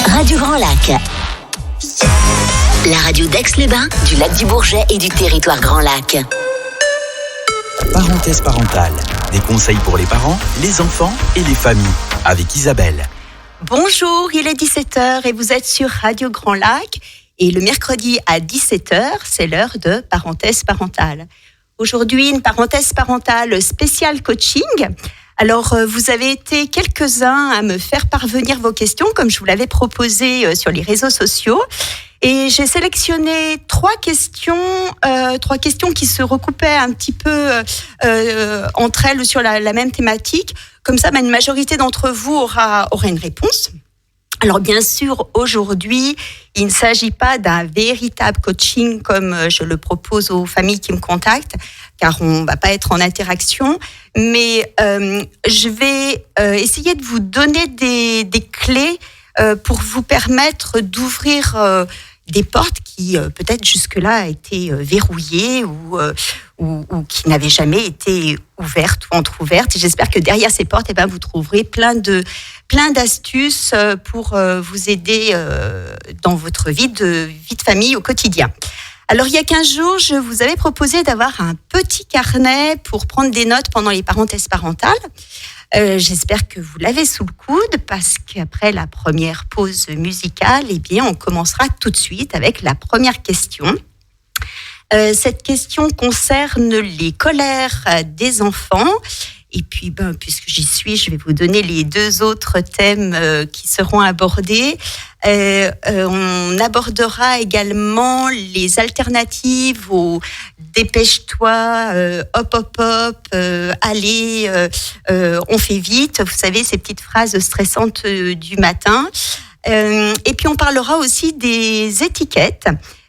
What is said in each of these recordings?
Radio Grand Lac. La radio d'Aix-les-Bains, du lac du Bourget et du territoire Grand Lac. Parenthèse parentale. Des conseils pour les parents, les enfants et les familles. Avec Isabelle. Bonjour, il est 17h et vous êtes sur Radio Grand Lac. Et le mercredi à 17h, c'est l'heure de Parenthèse parentale. Aujourd'hui, une parenthèse parentale spéciale coaching. Alors, vous avez été quelques-uns à me faire parvenir vos questions, comme je vous l'avais proposé sur les réseaux sociaux. Et j'ai sélectionné trois questions qui se recoupaient un petit peu entre elles sur la même thématique. Comme ça, une majorité d'entre vous aura une réponse. Alors bien sûr, aujourd'hui, il ne s'agit pas d'un véritable coaching comme je le propose aux familles qui me contactent, car on ne va pas être en interaction, mais je vais essayer de vous donner des clés pour vous permettre d'ouvrir des portes qui peut-être jusque-là étaient verrouillées ou qui n'avaient jamais été ouvertes ou entr'ouvertes. Et j'espère que derrière ces portes, vous trouverez plein d'astuces pour vous aider dans votre vie de famille au quotidien. Alors, il y a 15 jours, je vous avais proposé d'avoir un petit carnet pour prendre des notes pendant les parenthèses parentales. J'espère que vous l'avez sous le coude parce qu'après la première pause musicale, on commencera tout de suite avec la première question. Cette question concerne les colères des enfants. Et puis, puisque j'y suis, je vais vous donner les deux autres thèmes qui seront abordés. On abordera également les alternatives au dépêche-toi, hop, allez, on fait vite. Vous savez, ces petites phrases stressantes du matin. Et puis, on parlera aussi des étiquettes.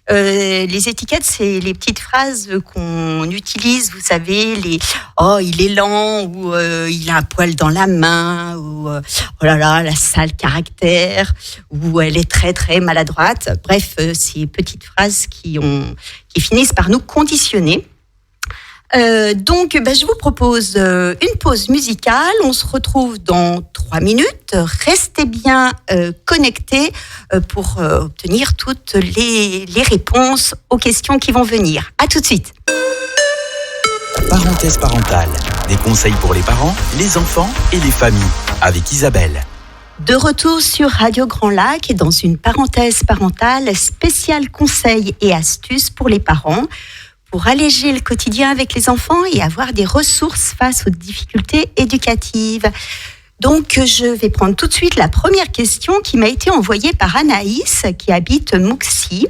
Les étiquettes, c'est les petites phrases qu'on utilise, vous savez, il est lent, ou il a un poil dans la main, ou oh là là, la sale caractère, ou elle est très très maladroite. Bref, ces petites phrases qui finissent par nous conditionner. Donc, je vous propose une pause musicale. On se retrouve dans 3 minutes. Restez bien connectés pour obtenir toutes les réponses aux questions qui vont venir. À tout de suite. Parenthèse parentale. Des conseils pour les parents, les enfants et les familles. Avec Isabelle. De retour sur Radio Grand Lac et dans une parenthèse parentale spéciale conseils et astuces pour les parents, pour alléger le quotidien avec les enfants et avoir des ressources face aux difficultés éducatives. Donc, je vais prendre tout de suite la première question qui m'a été envoyée par Anaïs, qui habite Mouxy.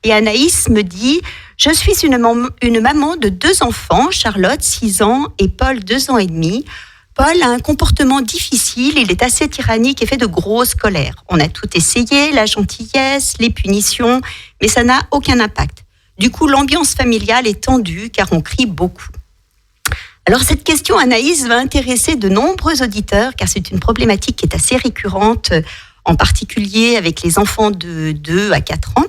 Et Anaïs me dit « Je suis une maman de 2 enfants, Charlotte, 6 ans, et Paul, 2 ans et demi. Paul a un comportement difficile, il est assez tyrannique et fait de grosses colères. On a tout essayé, la gentillesse, les punitions, mais ça n'a aucun impact. Du coup, l'ambiance familiale est tendue car on crie beaucoup. » Alors, cette question, Anaïs, va intéresser de nombreux auditeurs car c'est une problématique qui est assez récurrente, en particulier avec les enfants de 2 à 4 ans.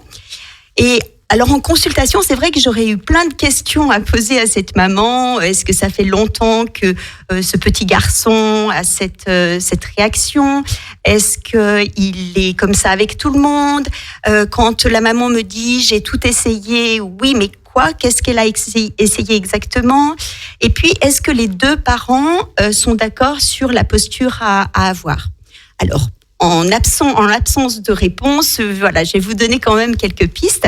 Et alors, en consultation, c'est vrai que j'aurais eu plein de questions à poser à cette maman. Est-ce que ça fait longtemps que ce petit garçon a cette réaction ? Est-ce qu'il est comme ça avec tout le monde ? Quand la maman me dit « j'ai tout essayé », oui, mais quoi ? Qu'est-ce qu'elle a essayé exactement ? Et puis, est-ce que les 2 parents sont d'accord sur la posture à avoir ? Alors, en l'absence de réponse, je vais vous donner quand même quelques pistes.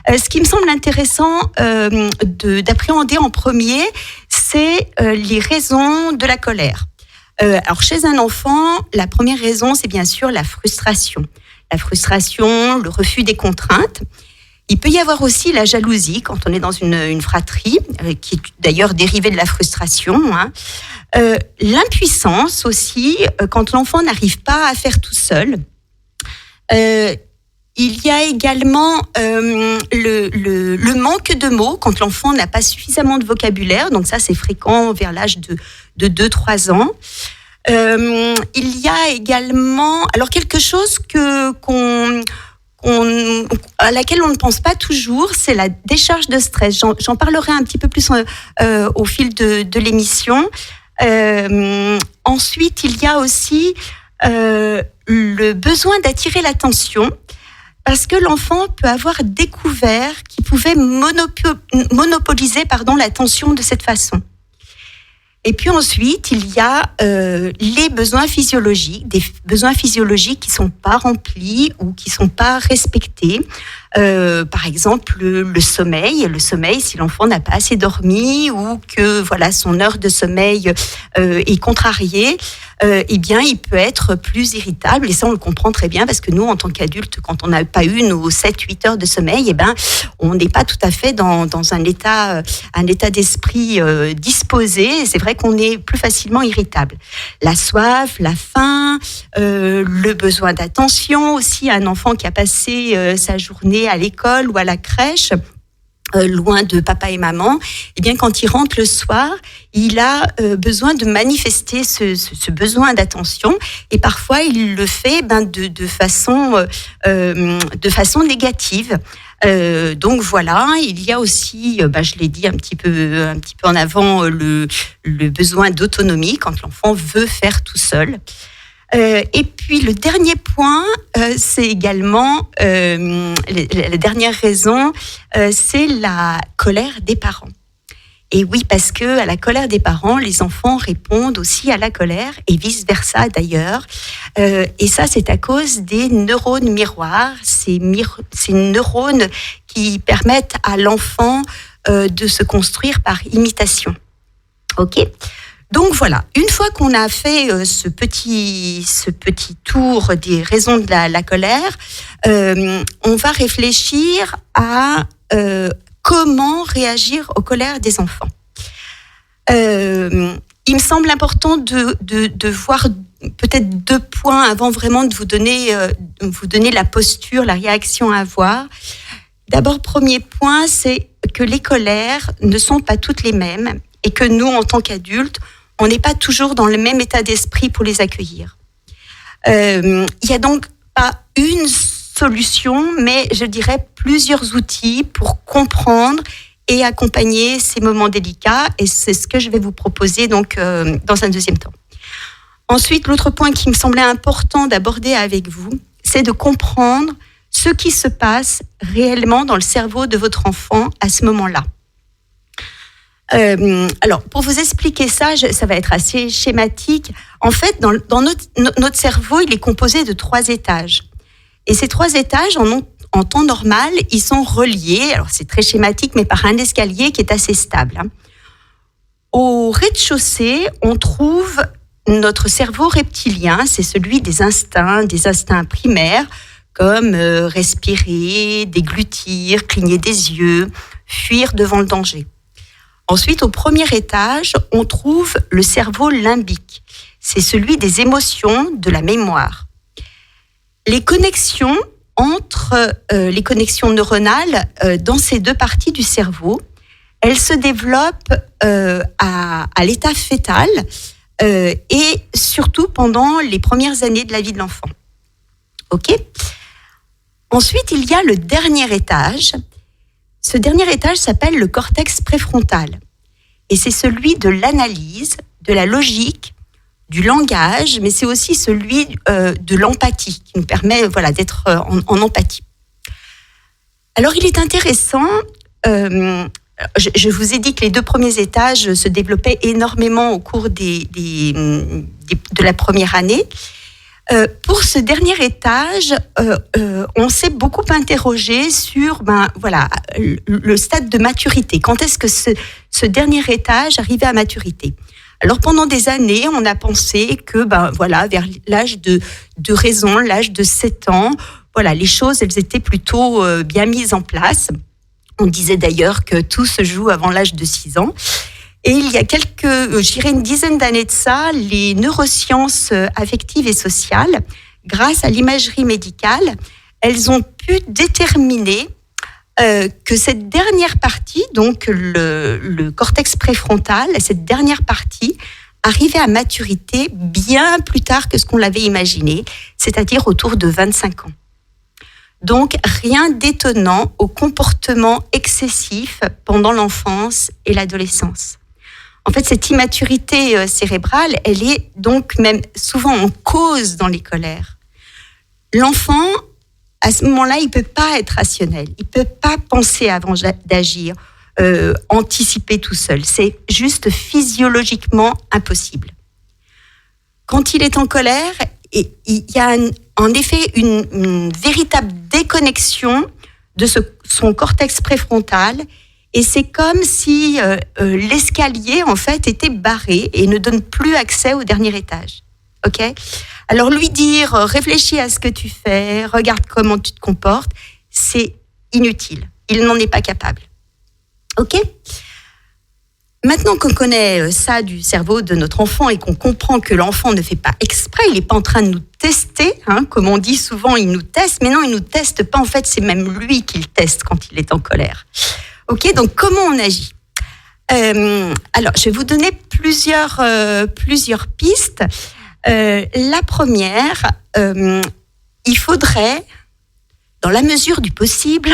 Ce qui me semble intéressant d'appréhender en premier, c'est les raisons de la colère. Alors, chez un enfant, la première raison, c'est bien sûr la frustration. La frustration, le refus des contraintes. Il peut y avoir aussi la jalousie quand on est dans une fratrie, qui est d'ailleurs dérivée de la frustration. L'impuissance aussi, quand l'enfant n'arrive pas à faire tout seul. Il y a également le manque de mots, quand l'enfant n'a pas suffisamment de vocabulaire. Donc ça, c'est fréquent vers l'âge de 2-3 ans. Il y a également quelque chose à laquelle on ne pense pas toujours, c'est la décharge de stress. J'en parlerai un petit peu plus au fil de l'émission. Ensuite, il y a aussi le besoin d'attirer l'attention, parce que l'enfant peut avoir découvert qu'il pouvait monopoliser l'attention de cette façon. Et puis ensuite, il y a les besoins physiologiques, des besoins physiologiques qui sont pas remplis ou qui sont pas respectés. Par exemple, le sommeil, si l'enfant n'a pas assez dormi ou que son heure de sommeil est contrariée, eh bien, il peut être plus irritable. Et ça, on le comprend très bien parce que nous, en tant qu'adultes, quand on n'a pas eu nos 7-8 heures de sommeil, eh ben, on n'est pas tout à fait dans un état d'esprit disposé. Et c'est vrai qu'on est plus facilement irritable. La soif, la faim, le besoin d'attention aussi. Un enfant qui a passé sa journée à l'école ou à la crèche, loin de papa et maman, eh bien quand il rentre le soir, il a besoin de manifester ce besoin d'attention, et parfois il le fait de façon négative. Donc voilà, il y a aussi, je l'ai dit un petit peu en avant, le besoin d'autonomie quand l'enfant veut faire tout seul. Et puis le dernier point, c'est également la dernière raison, c'est la colère des parents. Et oui, parce que à la colère des parents, les enfants répondent aussi à la colère et vice versa d'ailleurs. Et ça, c'est à cause des neurones miroirs, ces neurones qui permettent à l'enfant de se construire par imitation. Ok ? Donc voilà, une fois qu'on a fait ce petit tour des raisons de la colère, on va réfléchir à comment réagir aux colères des enfants. Il me semble important de voir peut-être 2 points avant vraiment de vous donner la posture, la réaction à avoir. D'abord, premier point, c'est que les colères ne sont pas toutes les mêmes et que nous, en tant qu'adultes, on n'est pas toujours dans le même état d'esprit pour les accueillir. Il n'y a donc pas une solution, mais je dirais plusieurs outils pour comprendre et accompagner ces moments délicats. Et c'est ce que je vais vous proposer donc, dans un deuxième temps. Ensuite, l'autre point qui me semblait important d'aborder avec vous, c'est de comprendre ce qui se passe réellement dans le cerveau de votre enfant à ce moment-là. Alors, pour vous expliquer ça, ça va être assez schématique. En fait, dans notre cerveau, il est composé de 3 étages. Et ces 3 étages, en temps normal, ils sont reliés. Alors, c'est très schématique, mais par un escalier qui est assez stable. Au rez-de-chaussée, on trouve notre cerveau reptilien. C'est celui des instincts primaires, comme respirer, déglutir, cligner des yeux, fuir devant le danger. Ensuite, au premier étage, on trouve le cerveau limbique. C'est celui des émotions, de la mémoire. Les connexions les connexions neuronales dans ces 2 parties du cerveau, elles se développent à l'état fœtal et surtout pendant les premières années de la vie de l'enfant. Ok ? Ensuite, il y a le dernier étage. Ce dernier étage s'appelle le cortex préfrontal. Et c'est celui de l'analyse, de la logique, du langage, mais c'est aussi celui de l'empathie, qui nous permet d'être en empathie. Alors, il est intéressant, je vous ai dit que les 2 premiers étages se développaient énormément au cours de la première année. Pour ce dernier étage, on s'est beaucoup interrogé sur le stade de maturité. Quand est-ce que ce dernier étage arrivait à maturité ? Alors pendant des années, on a pensé que vers l'âge de raison, l'âge de 7 ans, les choses elles étaient plutôt bien mises en place. On disait d'ailleurs que tout se joue avant l'âge de 6 ans. Et il y a une dizaine d'années de ça, les neurosciences affectives et sociales, grâce à l'imagerie médicale, elles ont pu déterminer que cette dernière partie, donc le cortex préfrontal, cette dernière partie, arrivait à maturité bien plus tard que ce qu'on l'avait imaginé, c'est-à-dire autour de 25 ans. Donc, rien d'étonnant au comportement excessif pendant l'enfance et l'adolescence. En fait, cette immaturité cérébrale, elle est donc même souvent en cause dans les colères. L'enfant, à ce moment-là, il ne peut pas être rationnel. Il ne peut pas penser avant d'agir, anticiper tout seul. C'est juste physiologiquement impossible. Quand il est en colère, il y a en effet une véritable déconnexion de son cortex préfrontal. Et c'est comme si l'escalier, en fait, était barré et ne donne plus accès au dernier étage. OK ? Alors, lui dire, réfléchis à ce que tu fais, regarde comment tu te comportes, c'est inutile. Il n'en est pas capable. OK ? Maintenant qu'on connaît ça du cerveau de notre enfant et qu'on comprend que l'enfant ne fait pas exprès, il n'est pas en train de nous tester, comme on dit souvent, il nous teste, mais non, il ne nous teste pas, en fait, c'est même lui qui le teste quand il est en colère. Ok, donc comment on agit ? Alors, je vais vous donner plusieurs pistes. La première, il faudrait, dans la mesure du possible,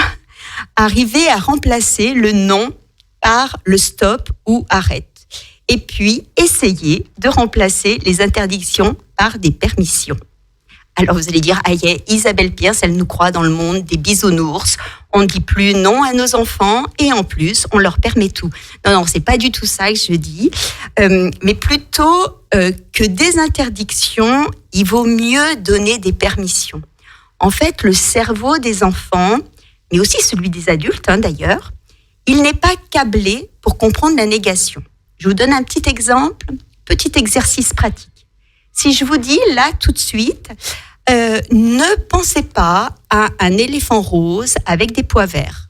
arriver à remplacer le non par le stop ou arrête. Et puis, essayer de remplacer les interdictions par des permissions. Alors, vous allez dire, Isabelle Pierce, elle nous croit dans le monde des bisounours. On ne dit plus non à nos enfants et en plus, on leur permet tout. Non, c'est pas du tout ça que je dis. Mais plutôt que des interdictions, il vaut mieux donner des permissions. En fait, le cerveau des enfants, mais aussi celui des adultes d'ailleurs, il n'est pas câblé pour comprendre la négation. Je vous donne un petit exemple, petit exercice pratique. Si je vous dis là tout de suite, ne pensez pas à un éléphant rose avec des pois verts.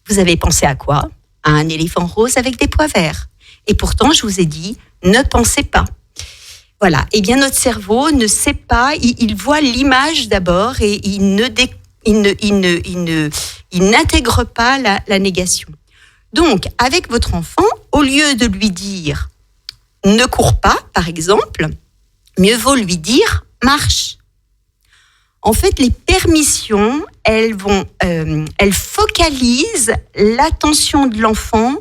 Vous avez pensé à quoi ? À un éléphant rose avec des pois verts. Et pourtant, je vous ai dit, ne pensez pas. Voilà. Eh bien, notre cerveau ne sait pas, il voit l'image d'abord et il n'intègre pas la négation. Donc, avec votre enfant, au lieu de lui dire « ne cours pas », par exemple, mieux vaut lui dire « marche ». En fait, les permissions, elles focalisent l'attention de l'enfant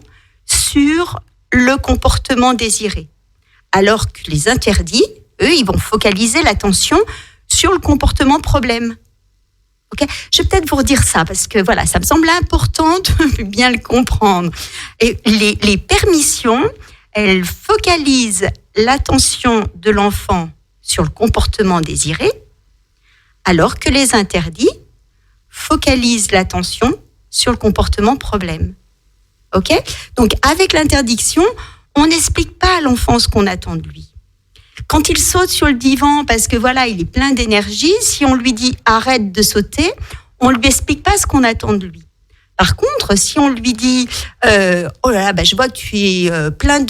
sur le comportement désiré. Alors que les interdits, eux, ils vont focaliser l'attention sur le comportement problème. Okay ? Je vais peut-être vous redire ça parce que voilà, ça me semble important de bien le comprendre. Et les permissions, elles focalisent l'attention de l'enfant sur le comportement désiré, alors que les interdits focalisent l'attention sur le comportement problème. Ok ? Donc, avec l'interdiction, on n'explique pas à l'enfant ce qu'on attend de lui. Quand il saute sur le divan parce que voilà, il est plein d'énergie, si on lui dit arrête de sauter, on lui explique pas ce qu'on attend de lui. Par contre, si on lui dit oh là là, je vois que tu es plein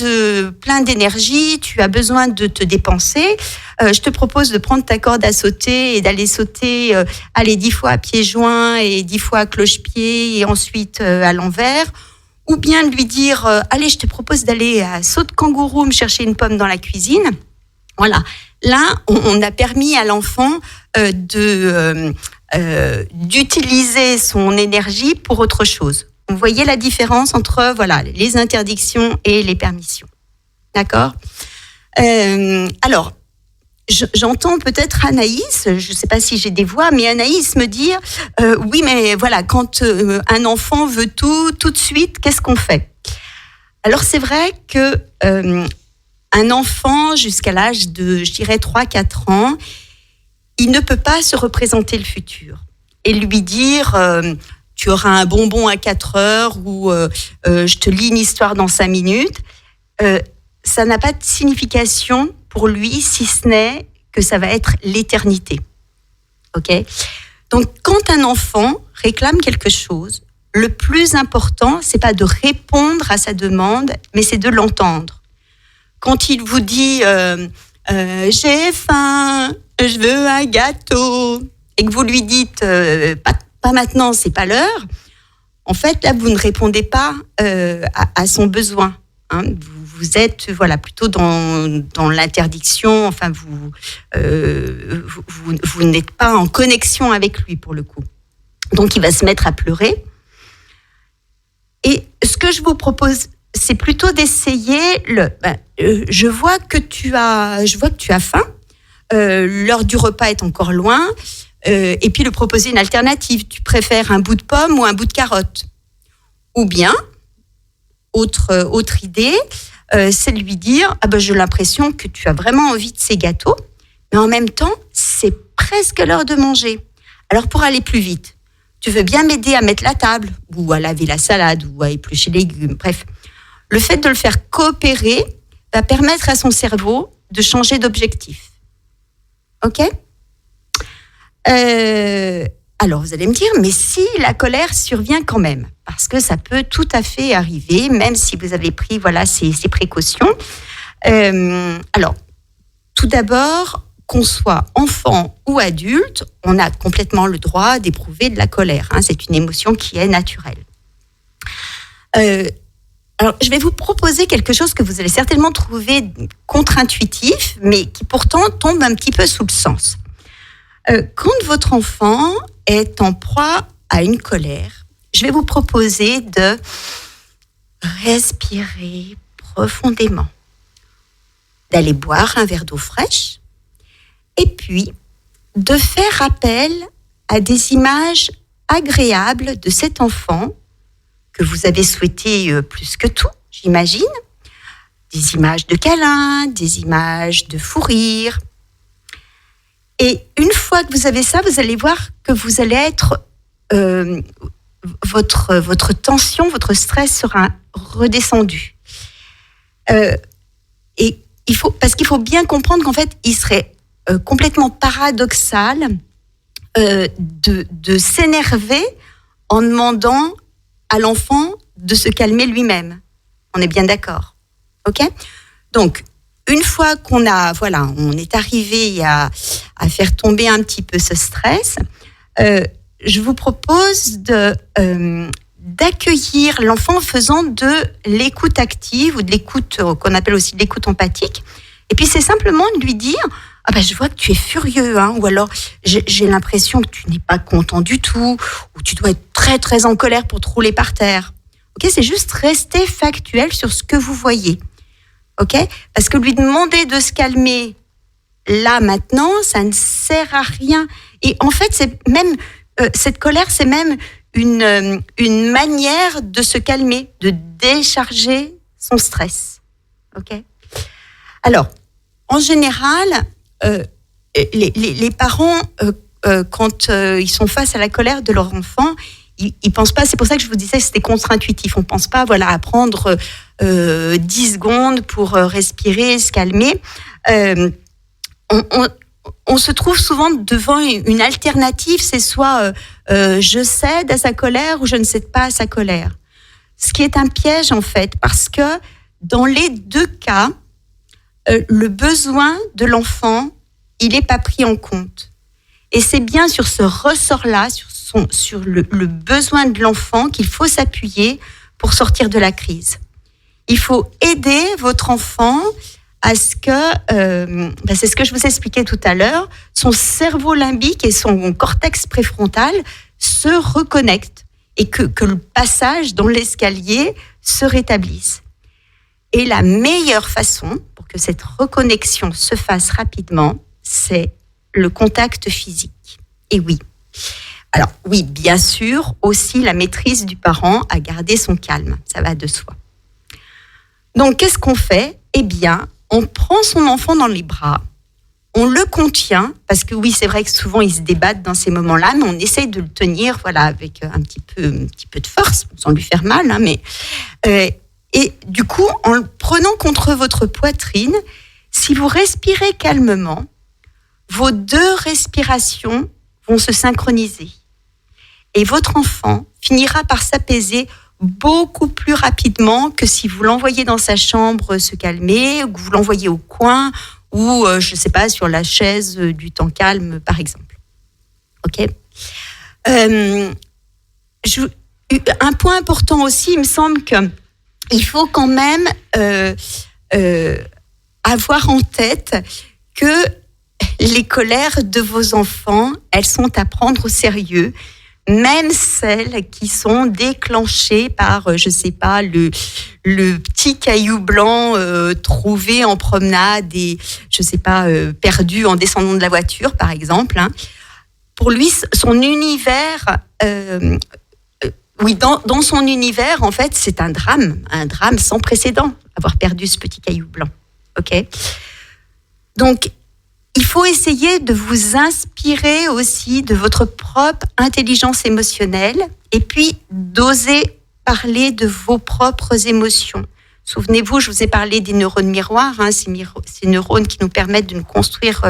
d'énergie, tu as besoin de te dépenser, je te propose de prendre ta corde à sauter et d'aller sauter 10 fois à pieds joints et 10 fois à cloche-pied et ensuite à l'envers. Ou bien de lui dire allez, je te propose d'aller à saut de kangourou me chercher une pomme dans la cuisine. Voilà. Là, on a permis à l'enfant d'utiliser son énergie pour autre chose. Vous voyez la différence entre les interdictions et les permissions. D'accord ? Alors, j'entends peut-être Anaïs, je ne sais pas si j'ai des voix, mais Anaïs me dire oui, mais voilà, quand un enfant veut tout de suite, qu'est-ce qu'on fait ? Alors, c'est vrai que un enfant, jusqu'à l'âge de, 3-4 ans, il ne peut pas se représenter le futur et lui dire tu auras un bonbon à 4 heures ou je te lis une histoire dans 5 minutes. Ça n'a pas de signification pour lui, si ce n'est que ça va être l'éternité. Ok ? Donc, quand un enfant réclame quelque chose, le plus important, c'est pas de répondre à sa demande, mais c'est de l'entendre. Quand il vous dit j'ai faim, je veux un gâteau, et que vous lui dites pas maintenant, c'est pas l'heure, en fait là vous ne répondez pas à son besoin. Vous êtes plutôt dans l'interdiction. Enfin vous n'êtes pas en connexion avec lui pour le coup. Donc il va se mettre à pleurer. Et ce que je vous propose, c'est plutôt d'essayer je vois que tu as faim. L'heure du repas est encore loin. Et puis, lui proposer une alternative. Tu préfères un bout de pomme ou un bout de carotte? Ou bien, autre idée, c'est de lui dire j'ai l'impression que tu as vraiment envie de ces gâteaux, mais en même temps, c'est presque l'heure de manger. Alors, pour aller plus vite, tu veux bien m'aider à mettre la table, ou à laver la salade, ou à éplucher les légumes, bref. Le fait de le faire coopérer va permettre à son cerveau de changer d'objectif. OK ? Alors, vous allez me dire, mais si la colère survient quand même, parce que ça peut tout à fait arriver, même si vous avez pris ces précautions. Alors, tout d'abord, qu'on soit enfant ou adulte, on a complètement le droit d'éprouver de la colère. C'est une émotion qui est naturelle. Alors, je vais vous proposer quelque chose que vous allez certainement trouver contre-intuitif, mais qui pourtant tombe un petit peu sous le sens. Quand votre enfant est en proie à une colère, je vais vous proposer de respirer profondément, d'aller boire un verre d'eau fraîche, et puis de faire appel à des images agréables de cet enfant que vous avez souhaité plus que tout, j'imagine. Des images de câlins, des images de fou rire. Et une fois que vous avez ça, vous allez voir que vous allez être... votre tension, votre stress sera redescendu. Et parce qu'il faut bien comprendre qu'en fait, il serait complètement paradoxal de s'énerver en demandant à l'enfant de se calmer lui-même. On est bien d'accord, ok ? Donc, une fois on est arrivé à faire tomber un petit peu ce stress, je vous propose d'accueillir l'enfant en faisant de l'écoute active ou de l'écoute qu'on appelle aussi de l'écoute empathique. Et puis, c'est simplement de lui dire « je vois que tu es furieux, ou alors j'ai l'impression que tu n'es pas content du tout, ou tu dois être très, très en colère pour te rouler par terre. » Ok, c'est juste rester factuel sur ce que vous voyez. Ok, parce que lui demander de se calmer là, maintenant, ça ne sert à rien. Et en fait, c'est même, cette colère, c'est même une manière de se calmer, de décharger son stress. Ok. Alors, en général, les parents, quand ils sont face à la colère de leur enfant, ils pensent pas, c'est pour ça que je vous disais que c'était contre-intuitif, on pense pas à prendre 10 secondes pour respirer, se calmer. On se trouve souvent devant une alternative, c'est soit je cède à sa colère ou je ne cède pas à sa colère. Ce qui est un piège en fait, parce que dans les deux cas, le besoin de l'enfant, il n'est pas pris en compte. Et c'est bien sur ce ressort-là, sur le besoin de l'enfant qu'il faut s'appuyer pour sortir de la crise. Il faut aider votre enfant à ce que, c'est ce que je vous expliquais tout à l'heure, son cerveau limbique et son cortex préfrontal se reconnectent et que le passage dans l'escalier se rétablisse. Et la meilleure façon pour que cette reconnexion se fasse rapidement, c'est le contact physique. Et oui. Alors oui, bien sûr, aussi la maîtrise du parent à garder son calme, ça va de soi. Donc, qu'est-ce qu'on fait ? Eh bien, on prend son enfant dans les bras, on le contient, parce que oui, c'est vrai que souvent, ils se débattent dans ces moments-là, mais on essaye de le tenir avec un petit peu de force, sans lui faire mal, mais... et du coup, en le prenant contre votre poitrine, si vous respirez calmement, vos deux respirations vont se synchroniser. Et votre enfant finira par s'apaiser beaucoup plus rapidement que si vous l'envoyez dans sa chambre se calmer, ou que vous l'envoyez au coin, ou, je ne sais pas, sur la chaise du temps calme, par exemple. OK ? Un point important aussi, il me semble qu'il faut quand même avoir en tête que les colères de vos enfants, elles sont à prendre au sérieux, même celles qui sont déclenchées par, je sais pas, le petit caillou blanc trouvé en promenade et, je sais pas, perdu en descendant de la voiture, par exemple. Hein. Pour lui, son univers, dans son univers, en fait, c'est un drame sans précédent, avoir perdu ce petit caillou blanc. Ok ? Donc, il faut essayer de vous inspirer aussi de votre propre intelligence émotionnelle et puis d'oser parler de vos propres émotions. Souvenez-vous, je vous ai parlé des neurones miroirs, hein, ces neurones qui nous permettent de nous construire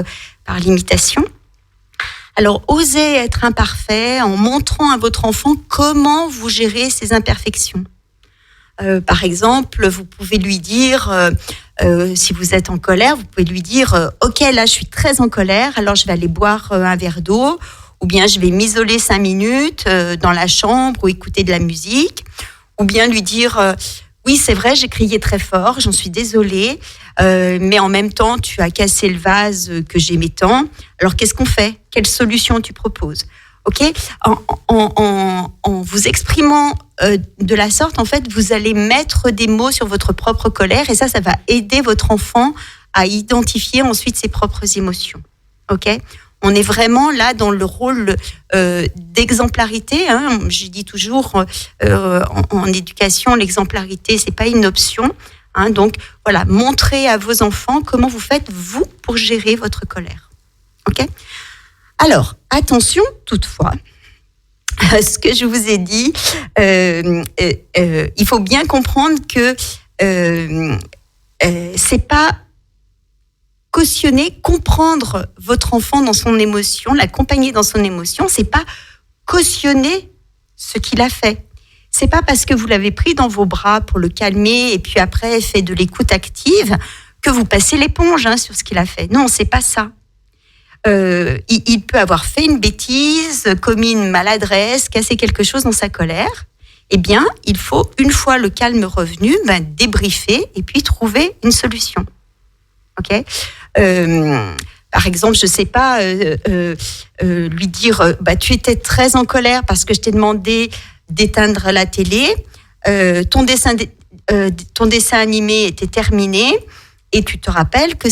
par l'imitation. Alors, osez être imparfait en montrant à votre enfant comment vous gérez ces imperfections. Par exemple, vous pouvez lui dire, si vous êtes en colère, vous pouvez lui dire « Ok, là, je suis très en colère, alors je vais aller boire un verre d'eau, ou bien je vais m'isoler 5 minutes dans la chambre ou écouter de la musique, ou bien lui dire « Oui, c'est vrai, j'ai crié très fort, j'en suis désolée, mais en même temps, tu as cassé le vase que j'aimais tant. Alors, qu'est-ce qu'on fait ? Quelle solution tu proposes ?» Ok, en vous exprimant de la sorte, en fait, vous allez mettre des mots sur votre propre colère et ça va aider votre enfant à identifier ensuite ses propres émotions. Ok, on est vraiment là dans le rôle d'exemplarité. Hein. Je dis toujours en éducation, l'exemplarité, c'est pas une option. Hein. Donc voilà, montrez à vos enfants comment vous faites vous pour gérer votre colère. Ok. Alors, attention, toutefois, à ce que je vous ai dit, il faut bien comprendre que c'est pas cautionner, comprendre votre enfant dans son émotion, l'accompagner dans son émotion, c'est pas cautionner ce qu'il a fait. C'est pas parce que vous l'avez pris dans vos bras pour le calmer et puis après fait de l'écoute active que vous passez l'éponge sur ce qu'il a fait. Non, c'est pas ça. Il peut avoir fait une bêtise, commis une maladresse, cassé quelque chose dans sa colère. Eh bien, il faut, une fois le calme revenu, débriefer et puis trouver une solution. Ok ? Par exemple, je sais pas, lui dire, tu étais très en colère parce que je t'ai demandé d'éteindre la télé, ton dessin animé était terminé et tu te rappelles que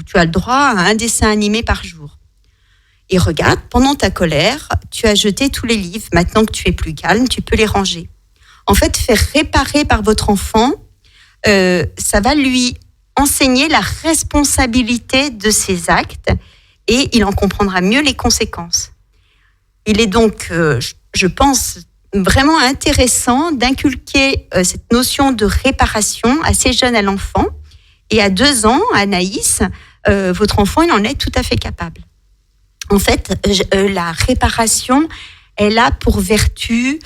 tu as le droit à un dessin animé par jour. Et regarde, pendant ta colère, tu as jeté tous les livres. Maintenant que tu es plus calme, tu peux les ranger. En fait, faire réparer par votre enfant, ça va lui enseigner la responsabilité de ses actes et il en comprendra mieux les conséquences. Il est donc, je pense, vraiment intéressant d'inculquer cette notion de réparation assez jeune à l'enfant. Et à 2 ans, Anaïs, votre enfant, il en est tout à fait capable. En fait, la réparation, elle a pour vertu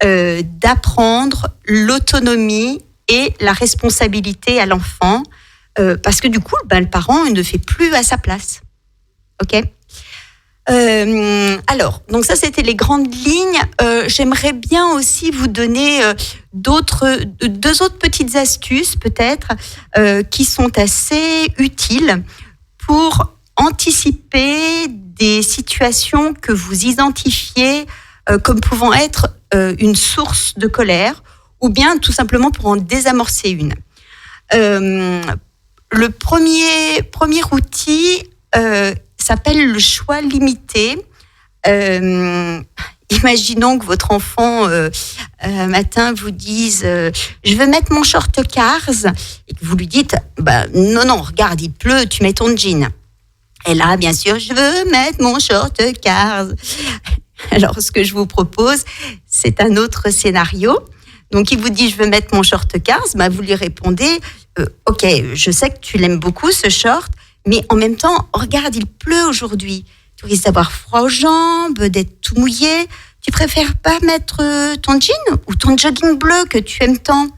d'apprendre l'autonomie et la responsabilité à l'enfant, parce que du coup, le parent ne fait plus à sa place. Ok ? Alors, donc ça, c'était les grandes lignes. J'aimerais bien aussi vous donner 2 autres petites astuces, peut-être, qui sont assez utiles pour anticiper des situations que vous identifiez comme pouvant être une source de colère, ou bien tout simplement pour en désamorcer une. Le premier outil s'appelle le choix limité. Imaginons que votre enfant, un matin, vous dise « Je veux mettre mon short Cars » et que vous lui dites « Non, regarde, il pleut, tu mets ton jean. » Et là, bien sûr, « Je veux mettre mon short Cars. » Alors, ce que je vous propose, c'est un autre scénario. Donc, il vous dit « Je veux mettre mon short Cars », vous lui répondez « Ok, je sais que tu l'aimes beaucoup, ce short, mais en même temps, regarde, il pleut aujourd'hui. Tu risques d'avoir froid aux jambes, d'être tout mouillé. Tu préfères pas mettre ton jean ou ton jogging bleu que tu aimes tant ?»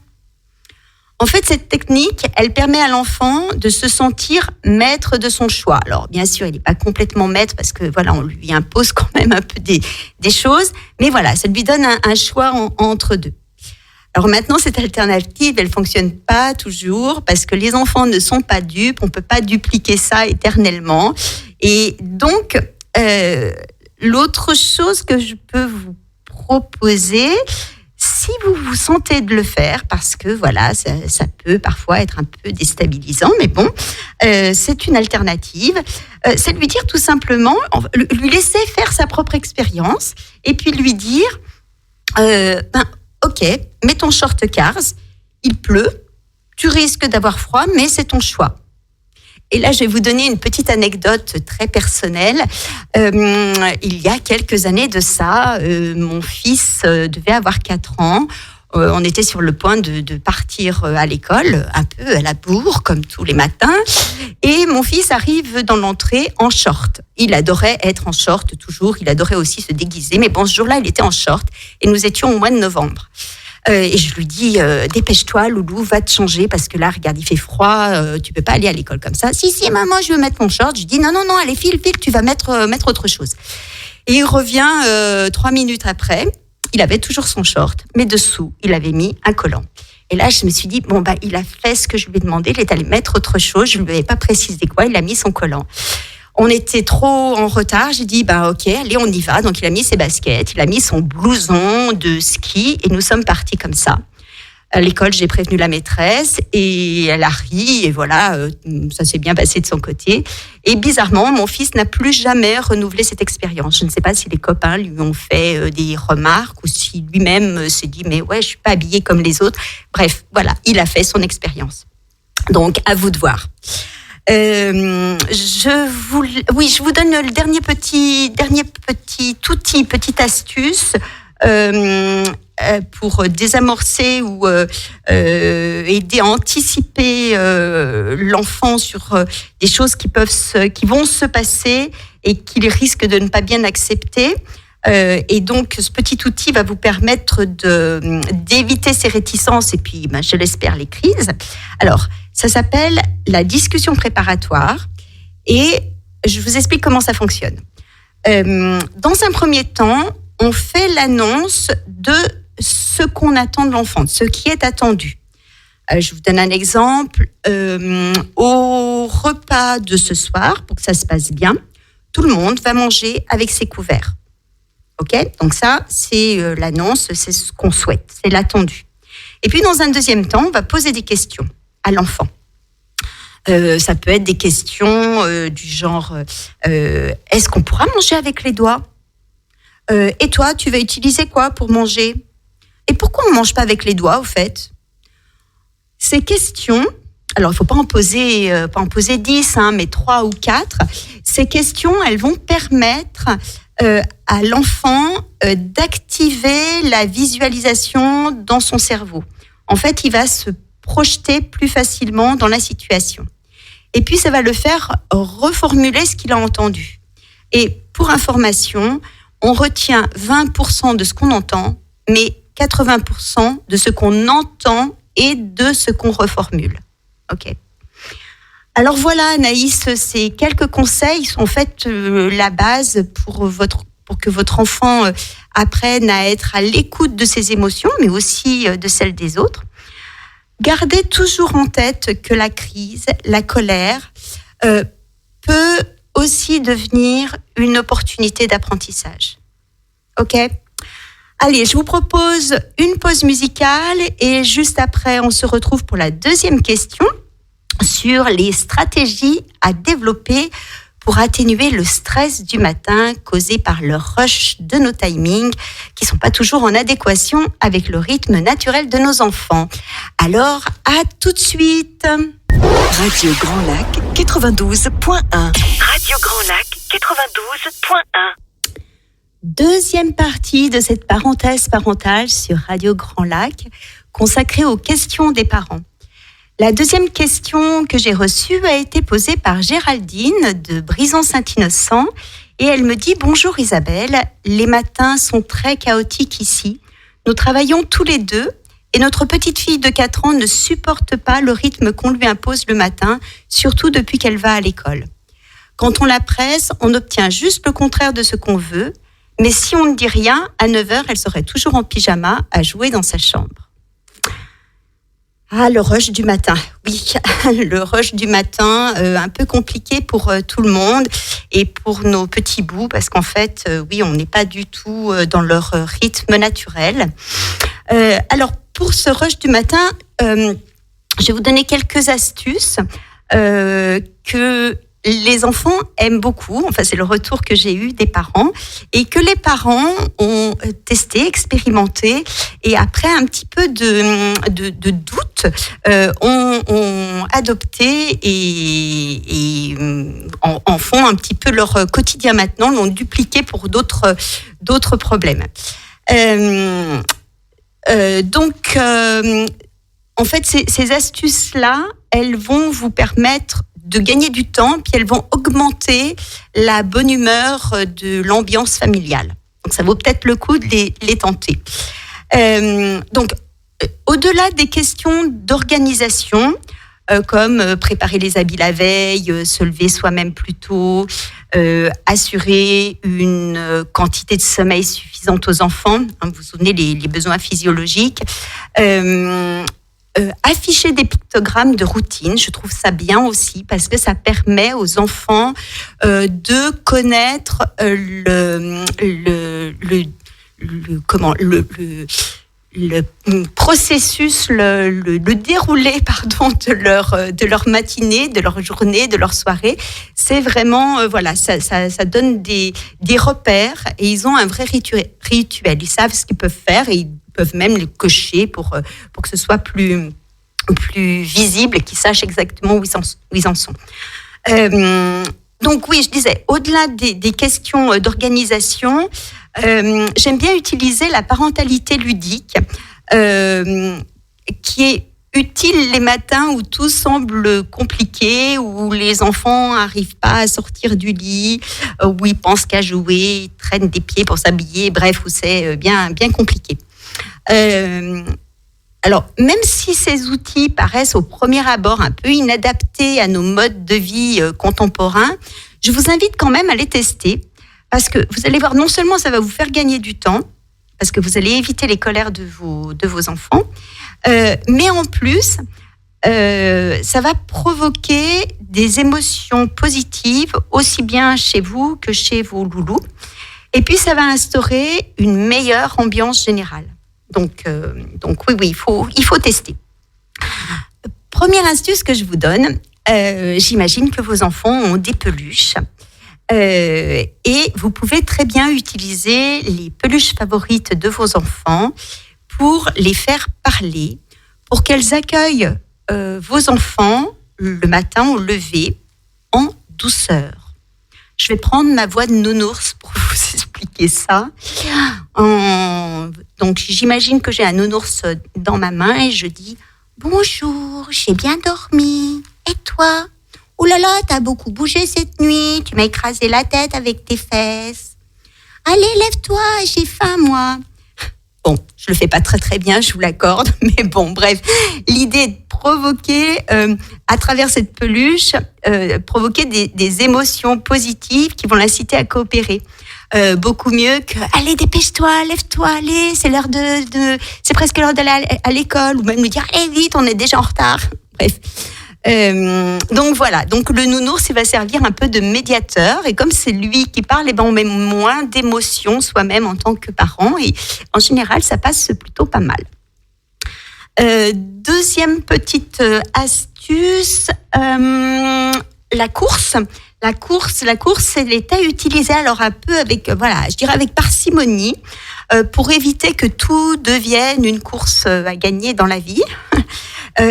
En fait, cette technique, elle permet à l'enfant de se sentir maître de son choix. Alors, bien sûr, il n'est pas complètement maître parce que voilà, on lui impose quand même un peu des choses. Mais voilà, ça lui donne un choix entre deux. Alors maintenant, cette alternative, elle fonctionne pas toujours parce que les enfants ne sont pas dupes. On peut pas dupliquer ça éternellement. Et donc, l'autre chose que je peux vous proposer, si vous vous sentez de le faire, parce que voilà, ça peut parfois être un peu déstabilisant, mais bon, c'est une alternative. C'est de lui dire tout simplement, lui laisser faire sa propre expérience, et puis lui dire, ok, mets ton short Cars, il pleut, tu risques d'avoir froid, mais c'est ton choix. Et là, je vais vous donner une petite anecdote très personnelle. Il y a quelques années de ça, mon fils devait avoir 4 ans. On était sur le point de partir à l'école, un peu à la bourre, comme tous les matins. Et mon fils arrive dans l'entrée en short. Il adorait être en short, toujours. Il adorait aussi se déguiser. Mais bon, ce jour-là, il était en short. Et nous étions au mois de novembre. Et je lui dis, dépêche-toi, Loulou, va te changer, parce que là, regarde, il fait froid, tu peux pas aller à l'école comme ça. Si, maman, je veux mettre mon short. Je dis, non, allez, file, tu vas mettre autre chose. Et il revient 3 minutes après, il avait toujours son short, mais dessous, il avait mis un collant. Et là, je me suis dit, il a fait ce que je lui ai demandé, il est allé mettre autre chose, je ne lui avais pas précisé quoi, il a mis son collant. On était trop en retard, j'ai dit, ok, allez, on y va. Donc, il a mis ses baskets, il a mis son blouson de ski et nous sommes partis comme ça. À l'école, j'ai prévenu la maîtresse et elle a ri et voilà, ça s'est bien passé de son côté. Et bizarrement, mon fils n'a plus jamais renouvelé cette expérience. Je ne sais pas si les copains lui ont fait des remarques ou si lui-même s'est dit, mais ouais, je suis pas habillée comme les autres. Bref, voilà, il a fait son expérience. Donc, à vous de voir. Je vous donne le dernier petit outil, petite astuce pour désamorcer ou aider à anticiper l'enfant sur des choses qui vont se passer et qu'il risque de ne pas bien accepter. Et donc, ce petit outil va vous permettre d'éviter ces réticences et puis, je l'espère, les crises. Alors, ça s'appelle la discussion préparatoire et je vous explique comment ça fonctionne. Dans un premier temps, on fait l'annonce de ce qu'on attend de l'enfant, de ce qui est attendu. Je vous donne un exemple. Au repas de ce soir, pour que ça se passe bien, tout le monde va manger avec ses couverts. Ok ? Donc ça, c'est l'annonce, c'est ce qu'on souhaite, c'est l'attendu. Et puis, dans un deuxième temps, on va poser des questions à l'enfant. Ça peut être des questions du genre est-ce qu'on pourra manger avec les doigts ? Et toi, tu vas utiliser quoi pour manger ? Et pourquoi on ne mange pas avec les doigts, au fait ? Ces questions, alors il ne faut pas en poser 10, mais 3 ou 4. Ces questions, elles vont permettre à l'enfant d'activer la visualisation dans son cerveau. En fait, il va se projeter plus facilement dans la situation. Et puis, ça va le faire reformuler ce qu'il a entendu. Et pour information, on retient 20% de ce qu'on entend, mais 80% de ce qu'on entend et de ce qu'on reformule. OK. Alors voilà, Anaïs, ces quelques conseils sont en fait la base pour que votre enfant apprenne à être à l'écoute de ses émotions, mais aussi de celles des autres. Gardez toujours en tête que la crise, la colère, peut aussi devenir une opportunité d'apprentissage. OK ? Allez, je vous propose une pause musicale et juste après, on se retrouve pour la deuxième question sur les stratégies à développer pour atténuer le stress du matin causé par le rush de nos timings qui ne sont pas toujours en adéquation avec le rythme naturel de nos enfants. Alors, à tout de suite. Radio Grand Lac 92.1. Radio Grand Lac 92.1. Deuxième partie de cette parenthèse parentale sur Radio Grand Lac consacrée aux questions des parents. La deuxième question que j'ai reçue a été posée par Géraldine de Brison-Saint-Innocent et elle me dit « Bonjour Isabelle, les matins sont très chaotiques ici. Nous travaillons tous les deux et notre petite fille de 4 ans ne supporte pas le rythme qu'on lui impose le matin, surtout depuis qu'elle va à l'école. Quand on la presse, on obtient juste le contraire de ce qu'on veut, mais si on ne dit rien, à 9h, elle serait toujours en pyjama à jouer dans sa chambre. » Ah, le rush du matin, oui, le rush du matin, un peu compliqué pour tout le monde et pour nos petits bouts, parce qu'en fait, oui, on n'est pas du tout dans leur rythme naturel. Alors, pour ce rush du matin, je vais vous donner quelques astuces que les enfants aiment beaucoup, enfin c'est le retour que j'ai eu des parents, et que les parents ont testé, expérimenté, et après un petit peu de doute, ont adopté et en font un petit peu leur quotidien maintenant, l'ont dupliqué pour d'autres problèmes. Donc, en fait, ces astuces-là, elles vont vous permettre de gagner du temps, puis elles vont augmenter la bonne humeur de l'ambiance familiale. Donc, ça vaut peut-être le coup de les tenter. Donc, au-delà des questions d'organisation, comme préparer les habits la veille, se lever soi-même plus tôt, assurer une quantité de sommeil suffisante aux enfants, vous vous souvenez les besoins physiologiques, afficher des pictogrammes de routine, je trouve ça bien aussi parce que ça permet aux enfants de connaître le processus, le déroulé de leur matinée, de leur journée, de leur soirée. C'est vraiment voilà, ça donne des repères et ils ont un vrai rituel. Ils savent ce qu'ils peuvent faire et ils peuvent même les cocher pour que ce soit plus visible et qu'ils sachent exactement où ils en sont. Donc oui, je disais, au-delà des questions d'organisation, j'aime bien utiliser la parentalité ludique qui est utile les matins où tout semble compliqué, où les enfants n'arrivent pas à sortir du lit, où ils pensent qu'à jouer, ils traînent des pieds pour s'habiller, bref, où c'est bien compliqué. Alors, même si ces outils paraissent au premier abord un peu inadaptés à nos modes de vie contemporains, je vous invite quand même à les tester parce que vous allez voir, non seulement ça va vous faire gagner du temps, parce que vous allez éviter les colères de vos enfants, mais en plus, ça va provoquer des émotions positives aussi bien chez vous que chez vos loulous. Et puis, ça va instaurer une meilleure ambiance générale. Donc oui, il faut tester. Première astuce que je vous donne, j'imagine que vos enfants ont des peluches. Et vous pouvez très bien utiliser les peluches favorites de vos enfants pour les faire parler, pour qu'elles accueillent vos enfants le matin au lever en douceur. Je vais prendre ma voix de nounours pour vous expliquer ça. Donc, j'imagine que j'ai un nounours dans ma main et je dis « Bonjour, j'ai bien dormi. Et toi ? Oh là là, t'as beaucoup bougé cette nuit. Tu m'as écrasé la tête avec tes fesses. Allez, lève-toi, j'ai faim, moi. » Bon, je le fais pas très très bien, je vous l'accorde, mais bon, bref. L'idée est de provoquer, à travers cette peluche, provoquer des émotions positives qui vont l'inciter à coopérer. Beaucoup mieux que « Allez, dépêche-toi, lève-toi, allez, c'est presque l'heure d'aller à l'école. » Ou même lui dire « Allez, vite, on est déjà en retard. » Bref. Donc voilà, donc le nounours, il va servir un peu de médiateur et comme c'est lui qui parle, on met moins d'émotions soi-même en tant que parent et en général, ça passe plutôt pas mal. Deuxième petite astuce, la course. La course, elle est à utiliser alors un peu avec parcimonie pour éviter que tout devienne une course à gagner dans la vie.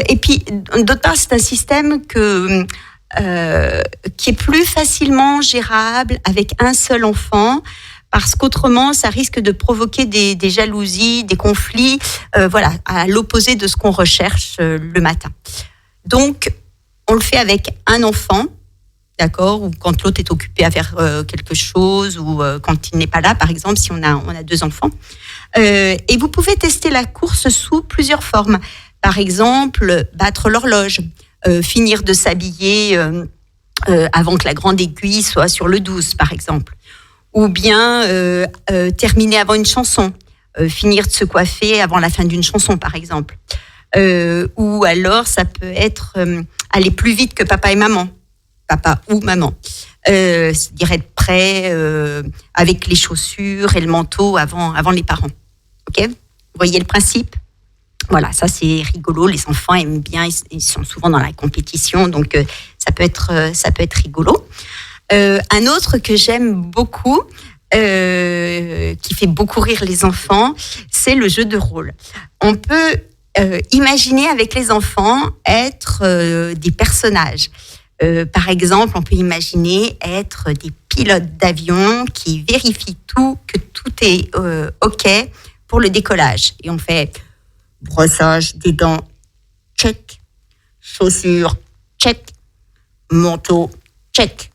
Et puis, d'autre part, c'est un système qui est plus facilement gérable avec un seul enfant, parce qu'autrement, ça risque de provoquer des jalousies, des conflits, à l'opposé de ce qu'on recherche le matin. Donc, on le fait avec un enfant, d'accord, ou quand l'autre est occupé à faire quelque chose, ou quand il n'est pas là, par exemple, si on a deux enfants. Et vous pouvez tester la course sous plusieurs formes. Par exemple, battre l'horloge, finir de s'habiller avant que la grande aiguille soit sur le 12, par exemple. Ou bien terminer avant une chanson, finir de se coiffer avant la fin d'une chanson, par exemple. ou alors ça peut être aller plus vite que papa et maman, papa ou maman. C'est-à-dire être prêt avec les chaussures et le manteau avant les parents. Ok ? Vous voyez le principe ? Voilà, ça c'est rigolo. Les enfants aiment bien, ils sont souvent dans la compétition, donc ça peut être rigolo. Un autre que j'aime beaucoup, qui fait beaucoup rire les enfants, c'est le jeu de rôle. On peut imaginer avec les enfants être des personnages. Par exemple, on peut imaginer être des pilotes d'avion qui vérifient que tout est OK pour le décollage. Et on fait brossage des dents, check. Chaussures, check. Manteau, check.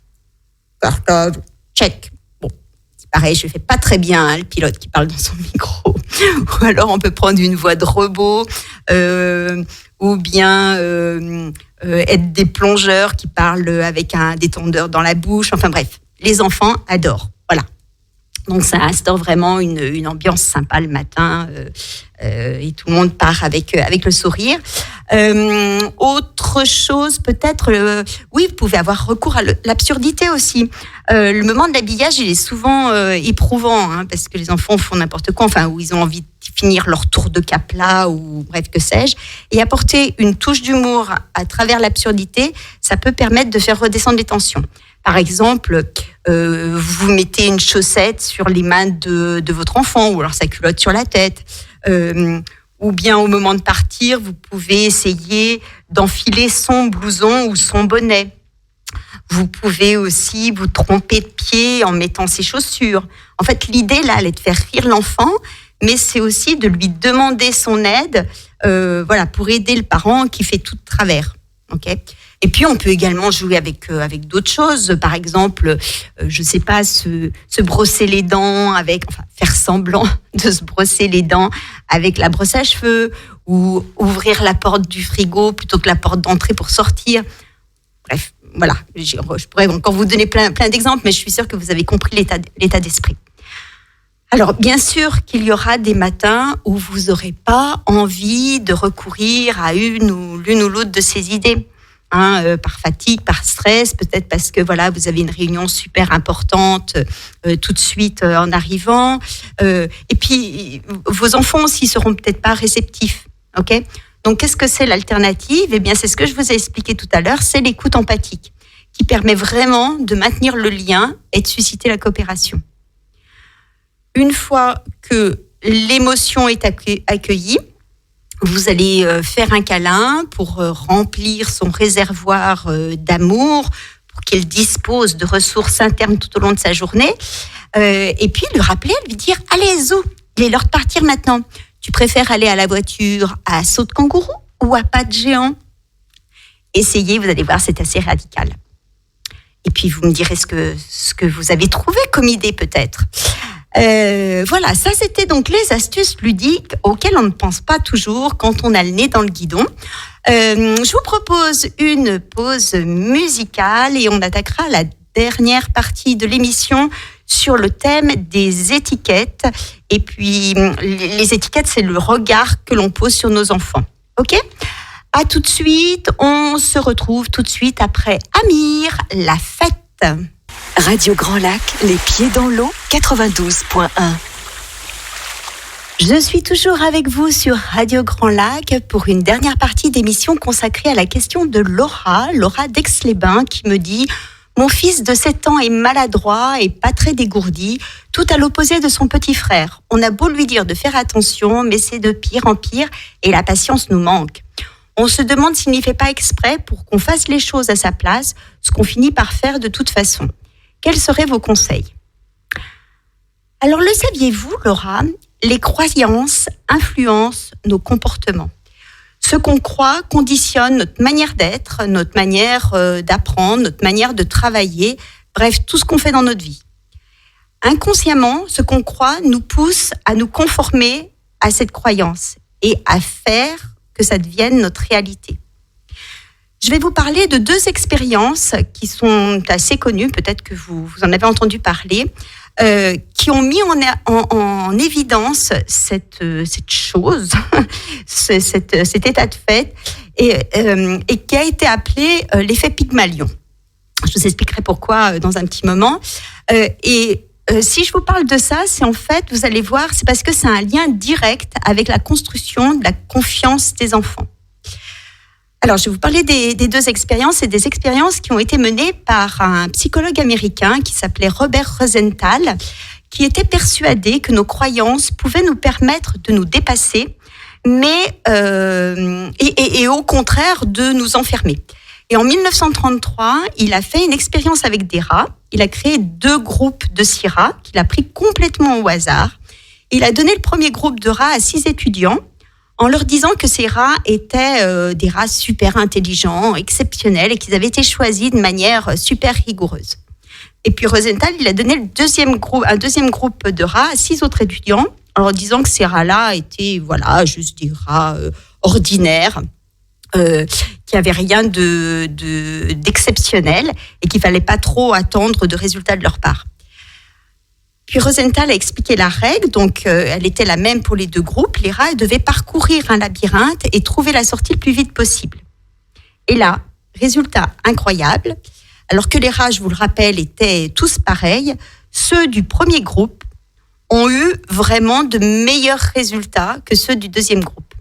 Cartable, check. Bon, c'est pareil, je ne fais pas très bien le pilote qui parle dans son micro. Ou alors on peut prendre une voix de robot, ou bien être des plongeurs qui parlent avec un détendeur dans la bouche. Enfin bref, les enfants adorent. Voilà. Donc ça instaure vraiment une ambiance sympa le matin et tout le monde part avec le sourire. Autre chose peut-être, oui, vous pouvez avoir recours à l'absurdité aussi. Le moment de l'habillage, il est souvent éprouvant parce que les enfants font n'importe quoi, enfin où ils ont envie de finir leur tour de cap-là ou bref que sais-je. Et apporter une touche d'humour à travers l'absurdité, ça peut permettre de faire redescendre les tensions. Par exemple, vous mettez une chaussette sur les mains de votre enfant ou alors sa culotte sur la tête. Ou bien au moment de partir, vous pouvez essayer d'enfiler son blouson ou son bonnet. Vous pouvez aussi vous tromper de pied en mettant ses chaussures. En fait, l'idée là, elle est de faire rire l'enfant, mais c'est aussi de lui demander son aide, pour aider le parent qui fait tout de travers. Okay ? Et puis, on peut également jouer avec d'autres choses. Par exemple, je ne sais pas, se brosser les dents faire semblant de se brosser les dents avec la brosse à cheveux ou ouvrir la porte du frigo plutôt que la porte d'entrée pour sortir. Bref, voilà. Je pourrais encore vous donner plein d'exemples, mais je suis sûre que vous avez compris l'état d'esprit. Alors, bien sûr qu'il y aura des matins où vous n'aurez pas envie de recourir à l'une ou l'autre de ces idées. Par fatigue, par stress, peut-être parce que vous avez une réunion super importante tout de suite en arrivant. Et puis, vos enfants aussi seront peut-être pas réceptifs. Ok ? Donc, qu'est-ce que c'est l'alternative ? Eh bien, c'est ce que je vous ai expliqué tout à l'heure, c'est l'écoute empathique, qui permet vraiment de maintenir le lien et de susciter la coopération. Une fois que l'émotion est accueillie, vous allez faire un câlin pour remplir son réservoir d'amour, pour qu'il dispose de ressources internes tout au long de sa journée. Et puis lui rappeler, lui dire « Allez, Zou, il est l'heure de partir maintenant. Tu préfères aller à la voiture à saut de kangourou ou à pas de géant ?» Essayez, vous allez voir, c'est assez radical. Et puis vous me direz ce que vous avez trouvé comme idée peut-être. Voilà, ça c'était donc les astuces ludiques auxquelles on ne pense pas toujours quand on a le nez dans le guidon. Je vous propose une pause musicale et on attaquera la dernière partie de l'émission sur le thème des étiquettes. Et puis, les étiquettes, c'est le regard que l'on pose sur nos enfants. Ok ? À tout de suite, on se retrouve tout de suite après Amir, la fête. Radio Grand Lac, les pieds dans l'eau, 92.1. Je suis toujours avec vous sur Radio Grand Lac pour une dernière partie d'émission consacrée à la question de Laura d'Aix-les-Bains, qui me dit « Mon fils de 7 ans est maladroit et pas très dégourdi, tout à l'opposé de son petit frère. On a beau lui dire de faire attention, mais c'est de pire en pire et la patience nous manque. On se demande s'il n'y fait pas exprès pour qu'on fasse les choses à sa place, ce qu'on finit par faire de toute façon. Quels seraient vos conseils ?» Alors, le saviez-vous, Laura ? Les croyances influencent nos comportements. Ce qu'on croit conditionne notre manière d'être, notre manière d'apprendre, notre manière de travailler, bref, tout ce qu'on fait dans notre vie. Inconsciemment, ce qu'on croit nous pousse à nous conformer à cette croyance et à faire que ça devienne notre réalité. Je vais vous parler de 2 expériences qui sont assez connues, peut-être que vous en avez entendu parler, qui qui ont mis en évidence cette chose, cet état de fait, et qui a été appelé l'effet Pygmalion. Je vous expliquerai pourquoi dans un petit moment. Si je vous parle de ça, c'est en fait, vous allez voir, c'est parce que c'est un lien direct avec la construction de la confiance des enfants. Alors, je vais vous parler des deux expériences. C'est des expériences qui ont été menées par un psychologue américain qui s'appelait Robert Rosenthal, qui était persuadé que nos croyances pouvaient nous permettre de nous dépasser, mais et au contraire de nous enfermer. Et en 1933, il a fait une expérience avec des rats. Il a créé 2 groupes de 6 rats qu'il a pris complètement au hasard. Il a donné le premier groupe de rats à 6 étudiants en leur disant que ces rats étaient des rats super intelligents, exceptionnels et qu'ils avaient été choisis de manière super rigoureuse. Et puis Rosenthal, il a donné un deuxième groupe de rats à 6 autres étudiants en leur disant que ces rats-là étaient juste des rats ordinaires, qui n'avaient rien d'exceptionnel et qu'il ne fallait pas trop attendre de résultats de leur part. Puis Rosenthal a expliqué la règle, donc elle était la même pour les 2 groupes. Les rats devaient parcourir un labyrinthe et trouver la sortie le plus vite possible. Et là, résultat incroyable, alors que les rats, je vous le rappelle, étaient tous pareils, ceux du premier groupe ont eu vraiment de meilleurs résultats que ceux du deuxième groupe.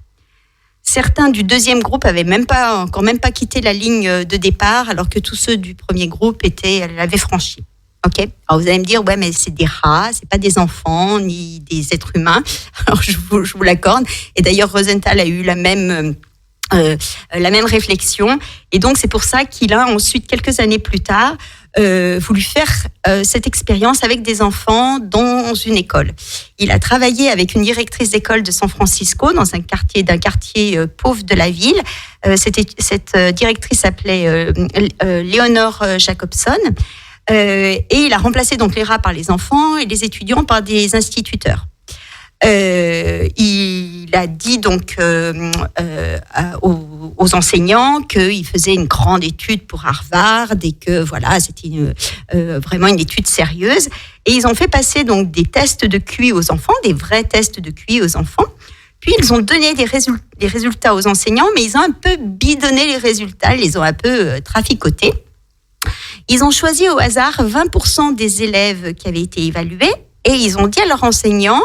Certains du deuxième groupe avaient encore même pas quitté la ligne de départ, alors que tous ceux du premier groupe l'avaient franchi. Ok. Alors vous allez me dire, ouais, mais c'est des rats, c'est pas des enfants ni des êtres humains. Alors je vous l'accorde. Et d'ailleurs, Rosenthal a eu la même réflexion. Et donc c'est pour ça qu'il a ensuite, quelques années plus tard, voulu faire cette expérience avec des enfants dans une école. Il a travaillé avec une directrice d'école de San Francisco, dans un quartier pauvre de la ville. Cette directrice s'appelait Leonore Jacobson. Et il a remplacé donc les rats par les enfants et les étudiants par des instituteurs. Il a dit donc aux enseignants qu'il faisait une grande étude pour Harvard et que voilà, c'était vraiment une étude sérieuse. Et ils ont fait passer donc des tests de QI aux enfants, des vrais tests de QI aux enfants. Puis ils ont donné des résultats aux enseignants, mais ils ont un peu bidonné les résultats, ils les ont un peu traficotés. Ils ont choisi au hasard 20% des élèves qui avaient été évalués et ils ont dit à leurs enseignants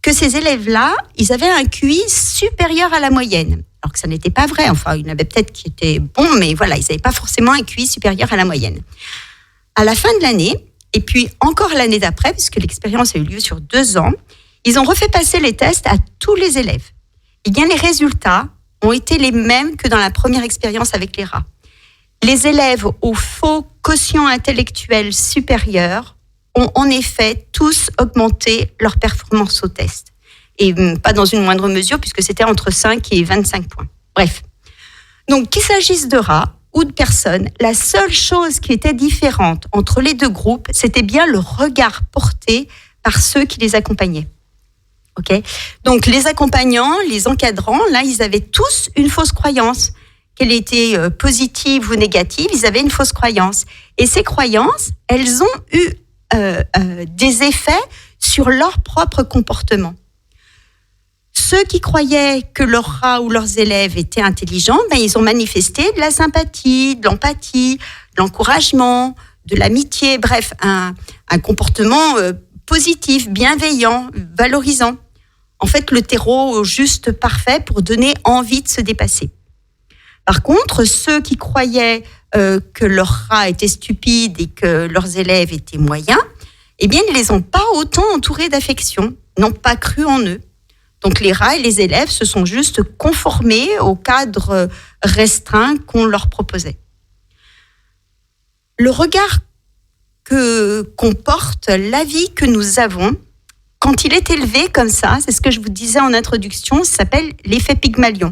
que ces élèves-là, ils avaient un QI supérieur à la moyenne. Alors que ça n'était pas vrai. Enfin, il y en avait peut-être qui étaient bons, mais voilà, ils n'avaient pas forcément un QI supérieur à la moyenne. À la fin de l'année, et puis encore l'année d'après, puisque l'expérience a eu lieu sur 2 ans, ils ont refait passer les tests à tous les élèves. Et bien, les résultats ont été les mêmes que dans la première expérience avec les rats. Les élèves au faux quotient intellectuel supérieur ont en effet tous augmenté leur performance au test. Et pas dans une moindre mesure, puisque c'était entre 5 et 25 points. Bref. Donc, qu'il s'agisse de rats ou de personnes, la seule chose qui était différente entre les 2 groupes, c'était bien le regard porté par ceux qui les accompagnaient. Okay ? Donc, les accompagnants, les encadrants, là, ils avaient tous une fausse croyance. Qu'elle était positive ou négative, ils avaient une fausse croyance. Et ces croyances, elles ont eu des effets sur leur propre comportement. Ceux qui croyaient que leurs rats ou leurs élèves étaient intelligents, ils ont manifesté de la sympathie, de l'empathie, de l'encouragement, de l'amitié, bref, un comportement positif, bienveillant, valorisant. En fait, le terreau juste parfait pour donner envie de se dépasser. Par contre, ceux qui croyaient que leurs rats étaient stupides et que leurs élèves étaient moyens, eh bien, ils ne les ont pas autant entourés d'affection, n'ont pas cru en eux. Donc, les rats et les élèves se sont juste conformés au cadre restreint qu'on leur proposait. Le regard qu'on porte, l'avis que nous avons, quand il est élevé comme ça, c'est ce que je vous disais en introduction, ça s'appelle l'effet Pygmalion.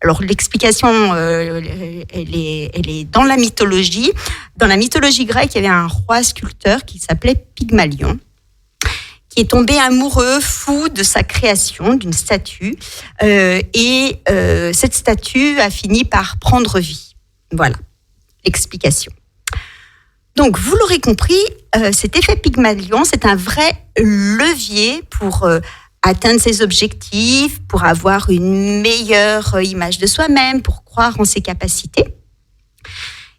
Alors, l'explication, elle est dans la mythologie. Dans la mythologie grecque, il y avait un roi sculpteur qui s'appelait Pygmalion, qui est tombé amoureux, fou de sa création, d'une statue. Et cette statue a fini par prendre vie. Voilà, l'explication. Donc, vous l'aurez compris, cet effet Pygmalion, c'est un vrai levier pour atteindre ses objectifs, pour avoir une meilleure image de soi-même, pour croire en ses capacités.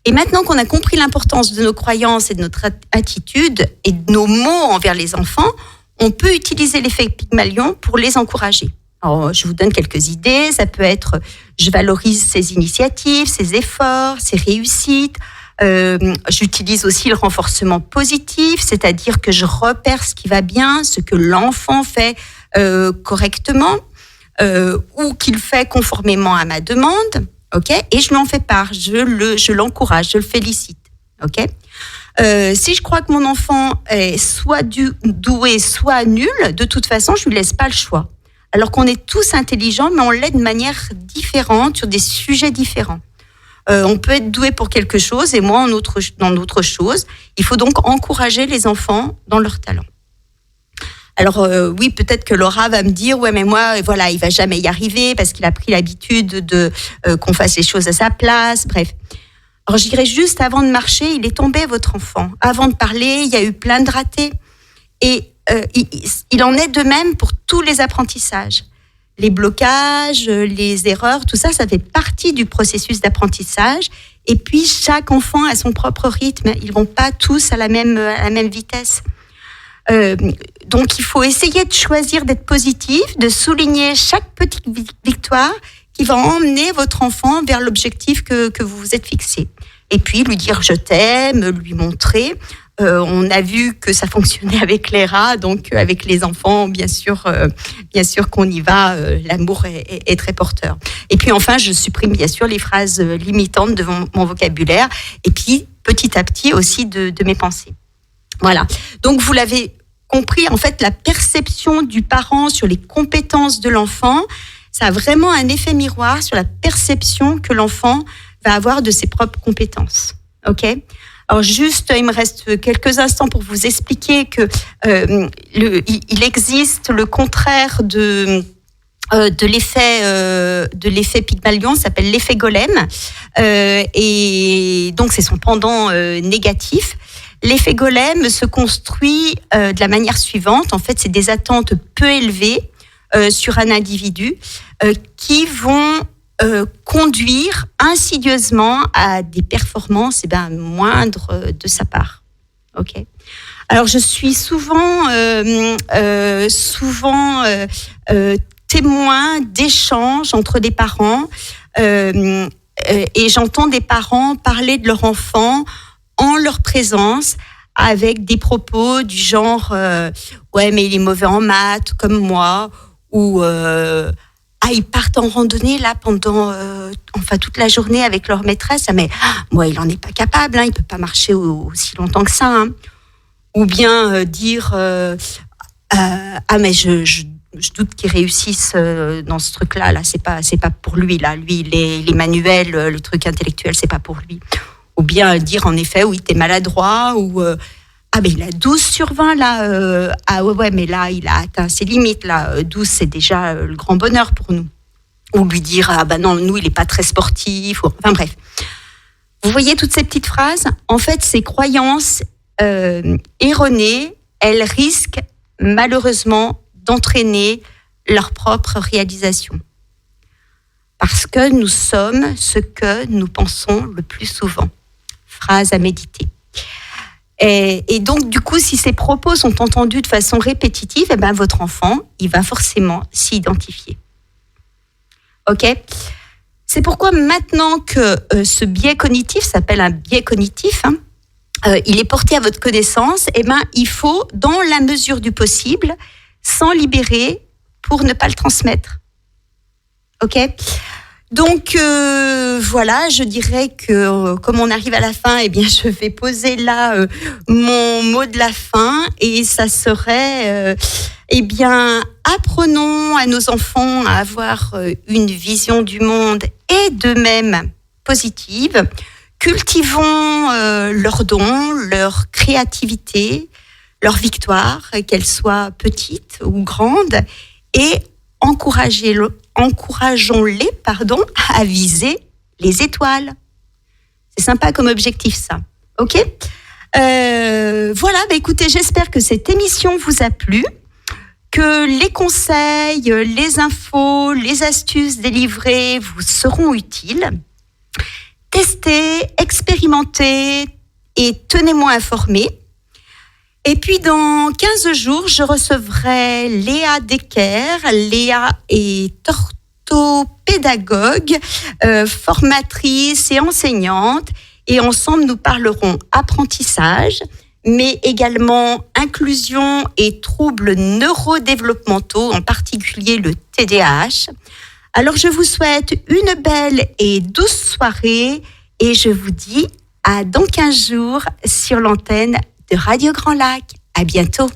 Et maintenant qu'on a compris l'importance de nos croyances et de notre attitude et de nos mots envers les enfants, on peut utiliser l'effet Pygmalion pour les encourager. Alors, je vous donne quelques idées. Ça peut être, je valorise ses initiatives, ses efforts, ses réussites. J'utilise aussi le renforcement positif, c'est-à-dire que je repère ce qui va bien, ce que l'enfant fait correctement ou qu'il fait conformément à ma demande. Okay, et je lui en fais part, je l'encourage, je le félicite. Okay, si je crois que mon enfant est soit doué, soit nul, de toute façon, je lui laisse pas le choix. Alors qu'on est tous intelligents, mais on l'est de manière différente, sur des sujets différents. On peut être doué pour quelque chose et moi dans d'autres choses. Il faut donc encourager les enfants dans leurs talents. Alors oui, peut-être que Laura va me dire ouais mais moi voilà il va jamais y arriver parce qu'il a pris l'habitude de qu'on fasse les choses à sa place. Bref. Alors je dirais juste avant de marcher, il est tombé votre enfant. Avant de parler, il y a eu plein de ratés et il en est de même pour tous les apprentissages. Les blocages, les erreurs, tout ça, ça fait partie du processus d'apprentissage. Et puis chaque enfant a son propre rythme. Ils vont pas tous à la même vitesse. Donc il faut essayer de choisir d'être positif, de souligner chaque petite victoire qui va emmener votre enfant vers l'objectif que vous vous êtes fixé. Et puis lui dire je t'aime, lui montrer. On a vu que ça fonctionnait avec les rats, donc avec les enfants, bien sûr qu'on y va. L'amour est très porteur. Et puis enfin, je supprime bien sûr les phrases limitantes de mon vocabulaire. Et puis petit à petit aussi de mes pensées. Voilà. Donc, vous l'avez compris, en fait, la perception du parent sur les compétences de l'enfant, ça a vraiment un effet miroir sur la perception que l'enfant va avoir de ses propres compétences. OK ? Alors, juste, il me reste quelques instants pour vous expliquer que il existe le contraire de l'effet Pygmalion, ça s'appelle l'effet Golem. Et donc, c'est son pendant négatif. L'effet Golem se construit de la manière suivante. En fait, c'est des attentes peu élevées sur un individu qui vont conduire insidieusement à des performances moindres de sa part. Ok. Alors, je suis souvent témoin d'échanges entre des parents et j'entends des parents parler de leur enfant en leur présence avec des propos du genre ouais mais il est mauvais en maths comme moi ou ils partent en randonnée là pendant toute la journée avec leur maîtresse mais moi il en est pas capable il peut pas marcher aussi longtemps que ça ou bien dire mais je doute qu'il réussisse dans ce truc là c'est pas pour lui les manuels le truc intellectuel c'est pas pour lui. Ou bien dire en effet, oui, t'es maladroit, ou mais il a 12 sur 20 là, ouais, mais là, il a atteint ses limites, là, 12, c'est déjà le grand bonheur pour nous. Ou lui dire, non, nous, il est pas très sportif, enfin bref. Vous voyez toutes ces petites phrases ? En fait, ces croyances erronées, elles risquent malheureusement d'entraîner leur propre réalisation. Parce que nous sommes ce que nous pensons le plus souvent. Phrase à méditer. Et donc, du coup, si ces propos sont entendus de façon répétitive, votre enfant, il va forcément s'y identifier. OK ? C'est pourquoi maintenant que ce biais cognitif s'appelle un biais cognitif, il est porté à votre connaissance, il faut, dans la mesure du possible, s'en libérer pour ne pas le transmettre. OK ? Donc voilà, je dirais que comme on arrive à la fin, je vais poser là mon mot de la fin et ça serait apprenons à nos enfants à avoir une vision du monde et d'eux-mêmes positive. Cultivons leurs dons, leur créativité, leur victoire, qu'elles soient petites ou grandes, et encourageons-les à viser les étoiles. C'est sympa comme objectif, ça. OK ? Voilà, écoutez, j'espère que cette émission vous a plu, que les conseils, les infos, les astuces délivrées vous seront utiles. Testez, expérimentez et tenez-moi informé. Et puis dans 15 jours, je recevrai Léa Decker. Léa est orthopédagogue, formatrice et enseignante. Et ensemble, nous parlerons apprentissage, mais également inclusion et troubles neurodéveloppementaux, en particulier le TDAH. Alors, je vous souhaite une belle et douce soirée et je vous dis à dans 15 jours sur l'antenne de Radio Grand Lac. À bientôt.